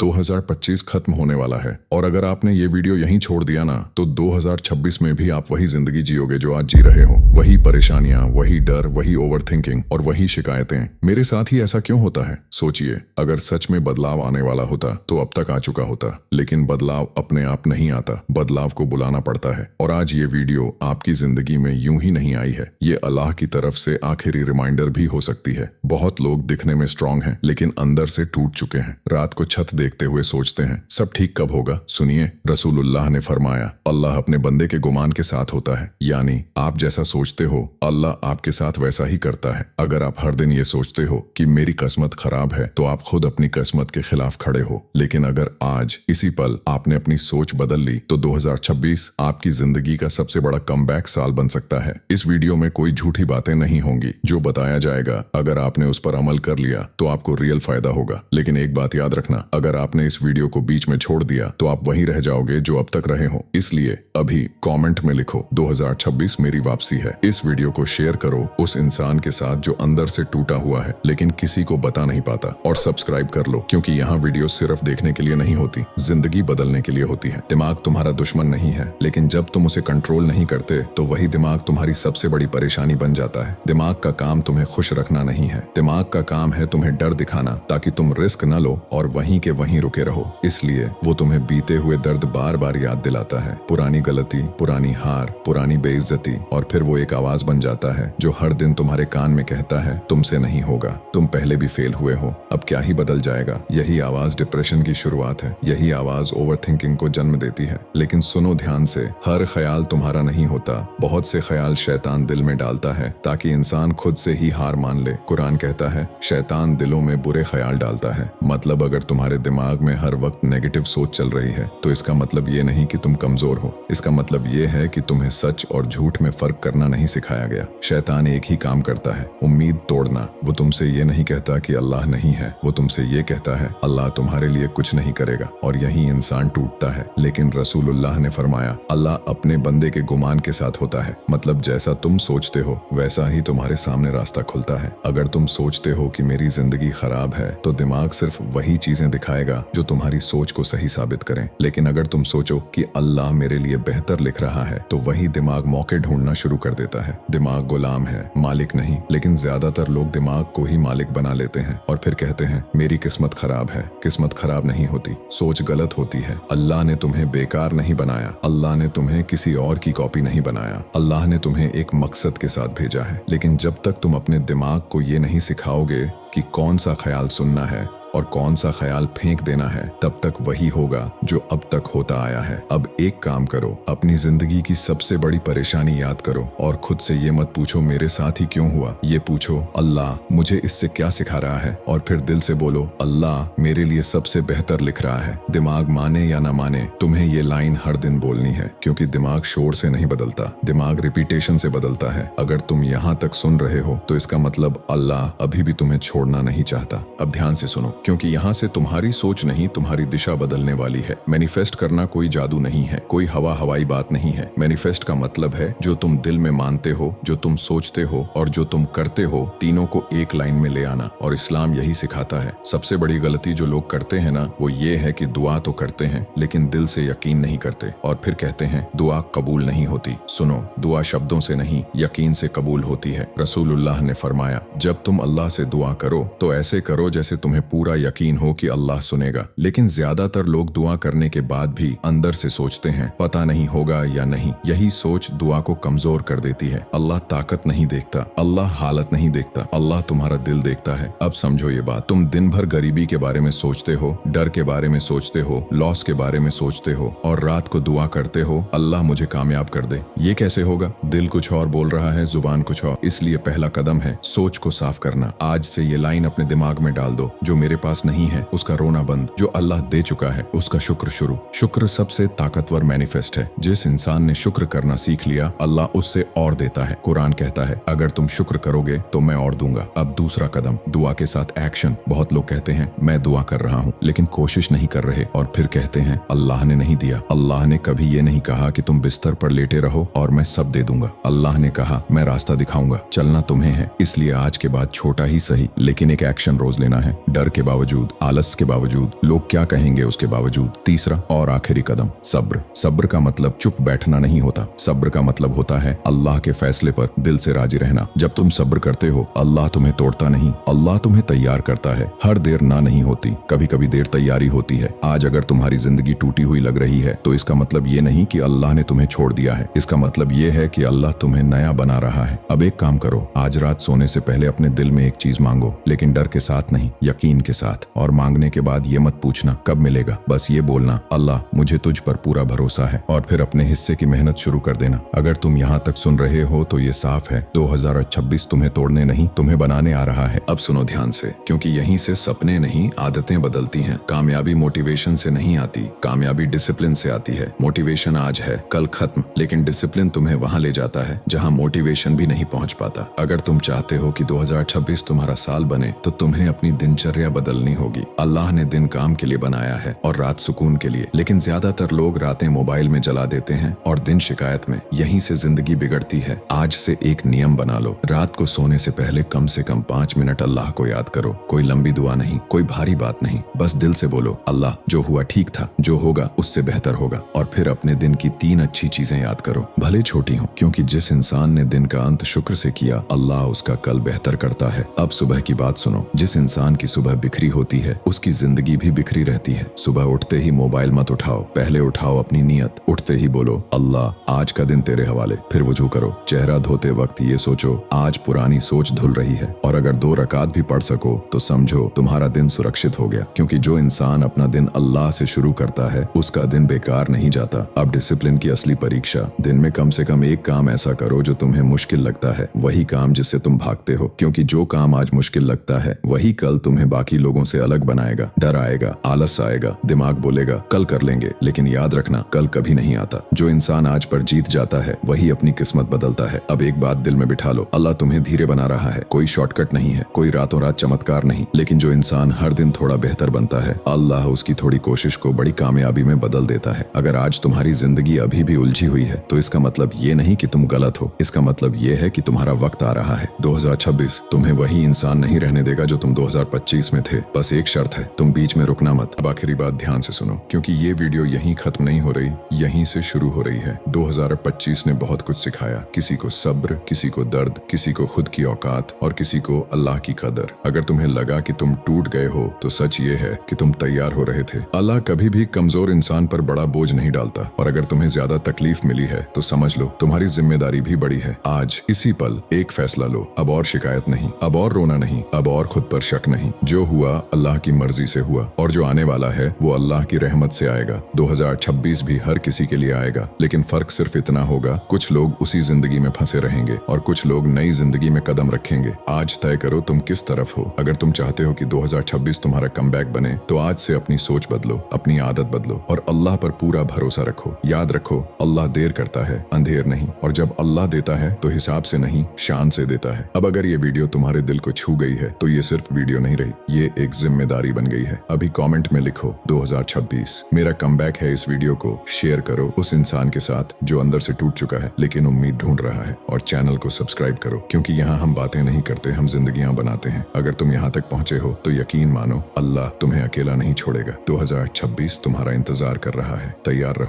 2025 खत्म होने वाला है और अगर आपने ये वीडियो यहीं छोड़ दिया ना तो 2026 में भी आप वही जिंदगी जियोगे जो आज जी रहे हो। वही परेशानियां, वही डर, वही ओवरथिंकिंग और वही शिकायतें। मेरे साथ ही ऐसा क्यों होता है? सोचिए, अगर सच में बदलाव आने वाला होता तो अब तक आ चुका होता, लेकिन बदलाव अपने आप नहीं आता, बदलाव को बुलाना पड़ता है। और आज ये वीडियो आपकी जिंदगी में यूं ही नहीं आई है, ये अल्लाह की तरफ से आखिरी रिमाइंडर भी हो सकती है। बहुत लोग दिखने में स्ट्रांग हैं लेकिन अंदर से टूट चुके हैं। रात को छत देखते हुए सोचते हैं सब ठीक कब होगा। सुनिए, रसूलुल्लाह ने फरमाया, अल्लाह अपने बंदे के गुमान के साथ होता है, यानी आप जैसा सोचते हो अल्लाह आपके साथ वैसा ही करता है। अगर आप हर दिन ये सोचते हो कि मेरी किस्मत खराब है तो आप खुद अपनी किस्मत के खिलाफ खड़े हो। लेकिन अगर आज इसी पल आपने अपनी सोच बदल ली तो 2026 आपकी जिंदगी का सबसे बड़ा कमबैक साल बन सकता है। इस वीडियो में कोई झूठी बातें नहीं होंगी, जो बताया जाएगा अगर आपने उस पर अमल कर लिया तो आपको रियल फायदा होगा। लेकिन एक बात याद रखना, अगर आपने इस वीडियो को बीच में छोड़ दिया तो आप वहीं रह जाओगे जो अब तक रहे हो। इसलिए अभी कमेंट में लिखो 2026 मेरी वापसी है। इस वीडियो को शेयर करो उस इंसान के साथ जो अंदर से टूटा हुआ है लेकिन किसी को बता नहीं पाता। और सब्सक्राइब कर लो, क्योंकि यहाँ वीडियो सिर्फ देखने के लिए नहीं होती, जिंदगी बदलने के लिए होती है। दिमाग तुम्हारा दुश्मन नहीं है, लेकिन जब तुम उसे कंट्रोल नहीं करते तो वही दिमाग तुम्हारी सबसे बड़ी परेशानी बन जाता है। दिमाग का काम तुम्हें खुश रखना नहीं है, दिमाग का काम है तुम्हें डर दिखाना ताकि तुम रिस्क न लो और वहीं के वहीं रुके रहो। इसलिए वो तुम्हें बीते हुए दर्द बार बार याद दिलाता है, पुरानी गलती, पुरानी हार, पुरानी बेइज्जती। और फिर वो एक आवाज बन जाता है जो हर दिन तुम्हारे कान में कहता है तुमसे नहीं होगा, तुम पहले भी फेल हुए हो, अब क्या ही बदल जाएगा। यही आवाज डिप्रेशन की शुरुआत है, यही आवाज ओवरथिंकिंग को जन्म देती है। लेकिन सुनो ध्यान से, हर ख्याल तुम्हारा नहीं होता, बहुत से ख्याल शैतान दिल में डालता है ताकि इंसान खुद से ही हार मान ले। कुरान कहता है शैतान दिलों में बुरे ख्याल डालता है। मतलब अगर तुम्हारे दिमाग में हर वक्त नेगेटिव सोच चल रही है तो इसका मतलब ये नहीं कि तुम कमजोर हो, इसका मतलब ये है कि तुम्हें सच और झूठ में फर्क करना नहीं सिखाया गया। शैतान एक ही काम करता है, उम्मीद तोड़ना। वो तुमसे ये नहीं कहता कि अल्लाह नहीं है, वो तुमसे ये कहता है अल्लाह तुम्हारे लिए कुछ नहीं करेगा। और यही इंसान टूटता है। लेकिन रसूलुल्लाह ने फरमाया, अल्लाह अपने बंदे के गुमान के साथ होता है। मतलब जैसा तुम सोचते हो वैसा ही तुम्हारे सामने रास्ता खुलता है। अगर तुम सोचते हो कि मेरी जिंदगी खराब है तो दिमाग सिर्फ वही चीजें दिखाएगा जो तुम्हारी सोच को सही साबित करें। लेकिन अगर तुम सोचो कि अल्लाह मेरे लिए बेहतर लिख रहा है तो वही दिमाग मौके ढूंढना शुरू कर देता है। दिमाग गुलाम है, मालिक नहीं। लेकिन ज्यादातर लोग दिमाग को ही मालिक बना लेते हैं और फिर कहते हैं मेरी किस्मत खराब है। किस्मत खराब नहीं होती, सोच गलत होती है। अल्लाह ने तुम्हें बेकार नहीं बनाया, अल्लाह ने तुम्हें किसी और की कॉपी नहीं बनाया। अल्लाह ने तुम्हें एक मकसद के साथ भेजा है। लेकिन जब तक तुम अपने दिमाग को ये नहीं सिखाओगे कि कौन सा ख्याल सुनना है और कौन सा ख्याल फेंक देना है, तब तक वही होगा जो अब तक होता आया है। अब एक काम करो, अपनी जिंदगी की सबसे बड़ी परेशानी याद करो और खुद से ये मत पूछो मेरे साथ ही क्यों हुआ, ये पूछो अल्लाह मुझे इससे क्या सिखा रहा है। और फिर दिल से बोलो अल्लाह मेरे लिए सबसे बेहतर लिख रहा है। दिमाग माने या ना माने, तुम्हें ये लाइन हर दिन बोलनी है, क्योंकि दिमाग शोर से नहीं बदलता, दिमाग रिपीटेशन से बदलता है। अगर तुम यहाँ तक सुन रहे हो तो इसका मतलब अल्लाह अभी भी तुम्हें छोड़ना नहीं चाहता। अब ध्यान से सुनो, क्योंकि यहाँ से तुम्हारी सोच नहीं तुम्हारी दिशा बदलने वाली है। मैनिफेस्ट करना कोई जादू नहीं है, कोई हवाई बात नहीं है। मैनिफेस्ट का मतलब है जो तुम दिल में मानते हो, जो तुम सोचते हो और जो तुम करते हो, तीनों को एक लाइन में ले आना। और इस्लाम यही सिखाता है। सबसे बड़ी गलती जो लोग करते हैं ना, वो ये है कि दुआ तो करते हैं लेकिन दिल से यकीन नहीं करते और फिर कहते हैं दुआ कबूल नहीं होती। सुनो, दुआ शब्दों से नहीं यकीन से कबूल होती है। रसूलुल्लाह ने फरमाया, जब तुम अल्लाह से दुआ करो तो ऐसे करो जैसे तुम्हें पूरा यकीन हो कि अल्लाह सुनेगा। लेकिन ज्यादातर लोग दुआ करने के बाद भी अंदर से सोचते हैं पता नहीं होगा या नहीं। यही सोच दुआ को कमजोर कर देती है। अल्लाह ताकत नहीं देखता, अल्लाह हालत नहीं देखता, अल्लाह तुम्हारा दिल देखता है। अब समझो ये बात, तुम दिन भर गरीबी के बारे में सोचते हो, डर के बारे में सोचते हो, लॉस के बारे में सोचते हो और रात को दुआ करते हो अल्लाह मुझे कामयाब कर दे। ये कैसे होगा? दिल कुछ और बोल रहा है, जुबान कुछ और। इसलिए पहला कदम है सोच को साफ करना। आज से ये लाइन अपने दिमाग में डाल दो, जो मेरे पास नहीं है उसका रोना बंद, जो अल्लाह दे चुका है उसका शुक्र शुरू। शुक्र सबसे ताकतवर मैनिफेस्ट है। जिस इंसान ने शुक्र करना सीख लिया अल्लाह उससे और देता है। कुरान कहता है अगर तुम शुक्र करोगे तो मैं और दूंगा। अब दूसरा कदम, दुआ के साथ एक्शन। बहुत लोग कहते हैं मैं दुआ कर रहा हूँ लेकिन कोशिश नहीं कर रहे और फिर कहते हैं अल्लाह ने नहीं दिया। अल्लाह ने कभी ये नहीं कहा कि तुम बिस्तर पर लेटे रहो और मैं सब दे दूंगा। अल्लाह ने कहा मैं रास्ता दिखाऊंगा, चलना तुम्हें है। इसलिए आज के बाद छोटा ही सही लेकिन एक एक्शन रोज लेना है। डर के बावजूद, आलस के बावजूद, लोग क्या कहेंगे उसके बावजूद। तीसरा और आखिरी कदम, सब्र। सब्र का मतलब चुप बैठना नहीं होता। सब्र का मतलब होता है अल्लाह के फैसले पर दिल से राजी रहना। जब तुम सब्र करते हो, अल्लाह तुम्हें तोड़ता नहीं, अल्लाह तुम्हें तैयार करता है। हर देर ना नहीं होती, कभी कभी देर तैयारी होती है। आज अगर तुम्हारी जिंदगी टूटी हुई लग रही है तो इसका मतलब ये नहीं कि अल्लाह ने तुम्हें छोड़ दिया है। इसका मतलब ये है कि अल्लाह तुम्हें नया बना रहा है। अब एक काम करो, आज रात सोने से पहले अपने दिल में एक चीज मांगो, लेकिन डर के साथ नहीं, यकीन के साथ। और मांगने के बाद ये मत पूछना कब मिलेगा, बस ये बोलना अल्लाह मुझे तुझ पर पूरा भरोसा है, और फिर अपने हिस्से की मेहनत शुरू कर देना। अगर तुम यहाँ तक सुन रहे हो तो ये साफ है 2026 तुम्हें तोड़ने नहीं, तुम्हें बनाने आ रहा है। अब सुनो ध्यान से, क्योंकि यहीं से सपने नहीं आदतें बदलती हैं। कामयाबी मोटिवेशन से नहीं आती, कामयाबी डिसिप्लिन से आती है। मोटिवेशन आज है कल खत्म, लेकिन डिसिप्लिन तुम्हें वहां ले जाता है जहां मोटिवेशन भी नहीं पहुंच पाता। अगर तुम चाहते हो कि 2026 तुम्हारा साल बने तो तुम्हें अपनी दिनचर्या बदलनी होगी। अल्लाह ने दिन काम के लिए बनाया है और रात सुकून के लिए, लेकिन ज्यादातर लोग रातें मोबाइल में जला देते हैं और दिन शिकायत में। यहीं से जिंदगी बिगड़ती है। आज से एक नियम बना लो, रात को सोने से पहले कम से कम 5 मिनट अल्लाह को याद करो। कोई लंबी दुआ नहीं, कोई भारी बात नहीं, बस दिल से बोलो अल्लाह जो हुआ ठीक था, जो होगा उससे बेहतर होगा। और फिर अपने दिन की 3 अच्छी चीजें याद करो, भले छोटी हो, क्योंकि जिस इंसान ने दिन का अंत शुक्र से किया, अल्लाह उसका कल बेहतर करता है। अब सुबह की बात सुनो, जिस इंसान की सुबह बिखरी होती है उसकी जिंदगी भी बिखरी रहती है। सुबह उठते ही मोबाइल मत उठाओ, पहले उठाओ अपनी नीयत। उठते ही बोलो अल्लाह आज का दिन तेरे हवाले। फिर वुजू करो, चेहरा धोते वक्त ये सोचो आज पुरानी सोच धुल रही है। और अगर 2 रकात भी पढ़ सको तो समझो तुम्हारा दिन सुरक्षित हो गया, क्योंकि जो इंसान अपना दिन अल्लाह से शुरू करता है उसका दिन बेकार नहीं जाता। अब डिसिप्लिन की असली परीक्षा, दिन में कम से कम एक काम ऐसा करो जो तुम्हें मुश्किल लगता है, वही काम जिससे तुम भागते हो, क्योंकि जो काम आज मुश्किल लगता है वही कल तुम्हें बाकी लोगों से अलग बनाएगा। डर आएगा, आलस आएगा, दिमाग बोलेगा कल कर लेंगे, लेकिन याद रखना कल कभी नहीं आता। जो इंसान आज पर जीत जाता है वही अपनी किस्मत बदलता है। अब एक बात दिल में बिठा लो, अल्लाह तुम्हें धीरे बना रहा है, कोई शॉर्टकट नहीं है, कोई रातों रात चमत्कार नहीं, लेकिन जो इंसान हर दिन थोड़ा बेहतर बनता है, अल्लाह उसकी थोड़ी कोशिश को बड़ी कामयाबी में बदल देता है। अगर आज तुम्हारी जिंदगी अभी भी उलझी हुई है तो इसका मतलब ये नहीं कि तुम गलत हो, इसका मतलब ये है कि तुम्हारा वक्त आ रहा है। 2026 तुम्हें वही इंसान नहीं रहने देगा जो तुम 2025 में थे। बस एक शर्त है, तुम बीच में रुकना मत। अब आखिरी बात ध्यान से सुनो, क्योंकि ये वीडियो यहीं खत्म नहीं हो रही, यहीं से शुरू हो रही है। 2025 ने बहुत कुछ सिखाया, किसी को सब्र, किसी को दर्द, किसी को खुद की औकात और किसी को अल्लाह की कदर। अगर तुम्हें लगा कि तुम टूट गए हो तो सच ये है कि तुम तैयार हो रहे थे। अल्लाह कभी भी कमजोर इंसान पर बड़ा बोझ नहीं डालता, और अगर तुम्हें ज्यादा तकलीफ मिली है तो समझ लो तुम्हारी जिम्मेदारी भी बड़ी है। आज इसी पल एक फैसला लो, अब और शिकायत नहीं, अब और रोना नहीं, अब और खुद पर शक नहीं। जो हुआ अल्लाह की मर्जी से हुआ, और जो आने वाला है वो अल्लाह की रहमत से आएगा। 2026 भी हर किसी के लिए आएगा, लेकिन फर्क सिर्फ इतना होगा, कुछ लोग उसी जिंदगी में फंसे रहेंगे और कुछ लोग नई जिंदगी में कदम रखेंगे। आज तय करो तुम किस तरफ हो। अगर तुम चाहते हो कि 2026 तुम्हारा कमबैक बने तो आज से अपनी सोच बदलो, अपनी आदत बदलो और अल्लाह पर पूरा भरोसा रखो। याद रखो अल्लाह देर करता है, अंधेर नहीं, और जब अल्लाह देता है तो हिसाब से नहीं, शान से देता है। अब अगर ये वीडियो तुम्हारे दिल को छू गई है तो ये सिर्फ वीडियो नहीं रही, ये एक जिम्मेदारी बन गई है। अभी कमेंट में लिखो 2026 मेरा कमबैक है। इस वीडियो को शेयर करो उस इंसान के साथ जो अंदर से टूट चुका है लेकिन उम्मीद ढूंढ रहा है, और चैनल को सब्सक्राइब करो, क्योंकि यहाँ हम बातें नहीं करते, हम जिंदगियां बनाते हैं। अगर तुम यहाँ तक पहुंचे हो तो यकीन मानो अल्लाह तुम्हें अकेला नहीं छोड़ेगा। 2026 तुम्हारा इंतजार कर रहा है, तैयार रहो।